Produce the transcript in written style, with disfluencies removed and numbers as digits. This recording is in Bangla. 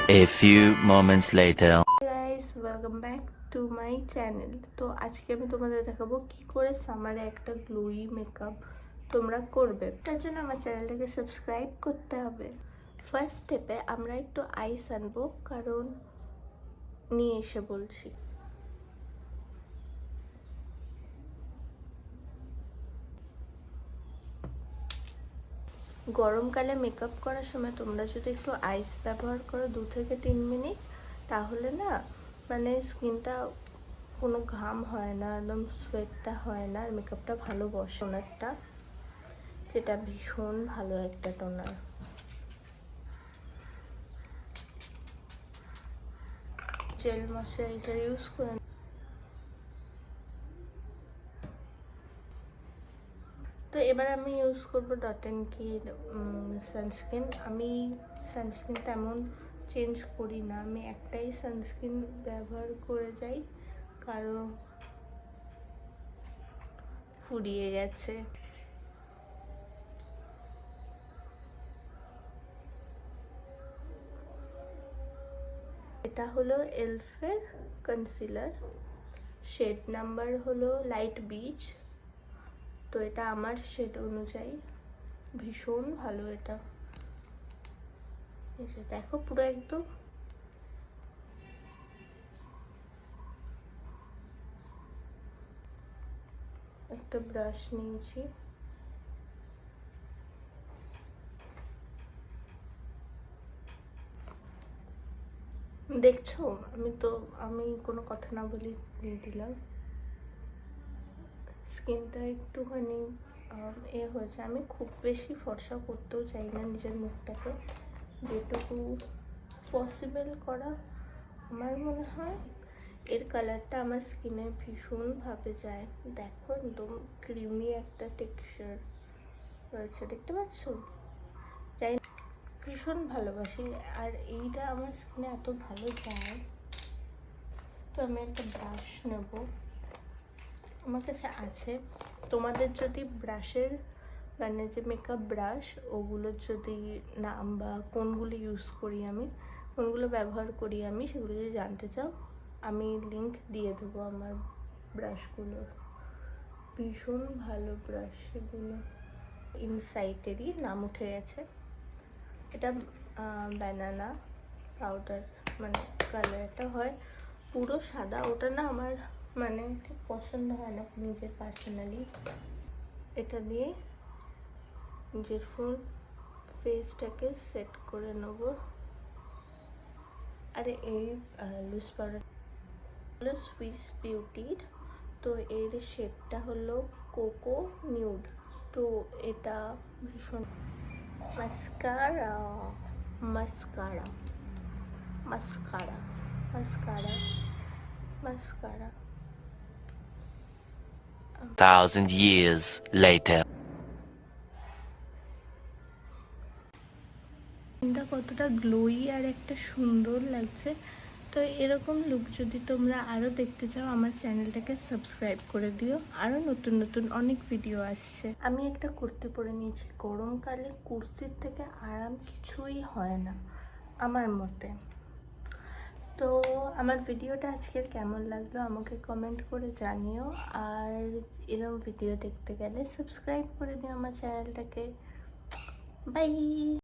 A few moments later. Guys welcome back to my channel. তো আজকে আমি তোমাদের দেখাবো কি করে সামারে একটা গ্লোই মেকআপ তোমরা করবে। তার জন্য আমার চ্যানেলটাকে সাবস্ক্রাইব করতে হবে। ফার্স্ট স্টেপে আমরা একটু আইস আনবো, কারণ নিয়ে এসে বলছি। গরমকালে মেকআপ করার সময় তোমরা যদি একটু আইস ব্যবহার করো 2 থেকে 3 মিনিট, তাহলে না মানে স্কিনটা কোনো ঘাম হয় না, একদম সোয়েটটা হয় না, আর মেকআপটা ভালো বসে। টোনারটা যেটা ভীষণ ভালো একটা টোনার। জেল ময়শ্চারাইজার ইউজ করে তো এবার আমি ইউজ করবো ডট অ্যান্ড কির সানস্ক্রিন। আমি সানস্ক্রিন তেমন চেঞ্জ করি না, আমি একটাই সানস্ক্রিন ব্যবহার করে যাই, কারণ ফুরিয়ে গেছে। এটা হলো এলফের কনসিলার, শেড নাম্বার হলো লাইট বিচ। তো এটা আমার শেড অনুযায়ী ভীষণ ভালো। এটা এসে দেখো পুরো একদম একটা ব্রাশ নিয়েছি, দেখছো আমি কোনো কথা না বলি দিয়ে দিলাম। স্কিনটা একটুখানি হয়েছে। আমি খুব বেশি ফর্সা করতেও চাই না নিজের মুখটাকে, যেটুকু পসিবল করা আমার মনে হয়। এর কালারটা আমার স্কিনে ভীষণভাবে যায়। দেখো একদম ক্রিমি একটা টেক্সচার রয়েছে, দেখতে পাচ্ছ? যাই ভীষণ ভালোবাসি, আর এইটা আমার স্কিনে এত ভালো যায়। তো আমি একটা ব্রাশ নেব, আমার কাছে আছে। তোমাদের যদি ব্রাশের মানে যে মেকআপ ব্রাশ ওগুলোর যদি নাম বা কোনগুলো ইউজ করি আমি, কোনগুলো ব্যবহার করি আমি, সেগুলো যদি জানতে চাও আমি লিংক দিয়ে দেবো আমার ব্রাশগুলোর। ভীষণ ভালো ব্রাশ সেগুলো। ইনসাইটেরই নাম উঠে গেছে। এটা ব্যানানা পাউডার মানে কালারটা হয় পুরো সাদা। ওটা না আমার মানে ঠিক পছন্দ হয় না নিজের পার্সোনালি। এটা দিয়ে নিজের ফুল ফেসটাকে সেট করে নেব। আরে এই লুজ পাউডার হলো সুইস বিউটির। তো এর শেডটা হলো কোকো নিউড। তো এটা ভীষণ mascara mascara mascara mascara mascara 1,000 years later. এটা কতটা গ্লোই আর একটা সুন্দর লাগছে। তো এরকম লুক যদি তোমরা আরও দেখতে চাও আমার চ্যানেলটাকে সাবস্ক্রাইব করে দিও, আরও নতুন নতুন অনেক ভিডিও আসছে। আমি একটা কুর্তি পরে নিয়েছি। গরমকালে কুর্তির থেকে আরাম কিছুই হয় না আমার মতে। তো আমার ভিডিওটা আজকের কেমন লাগলো আমাকে কমেন্ট করে জানিও, আর এরকম ভিডিও দেখতে গেলে সাবস্ক্রাইব করে দিও আমার চ্যানেলটাকে। বাই।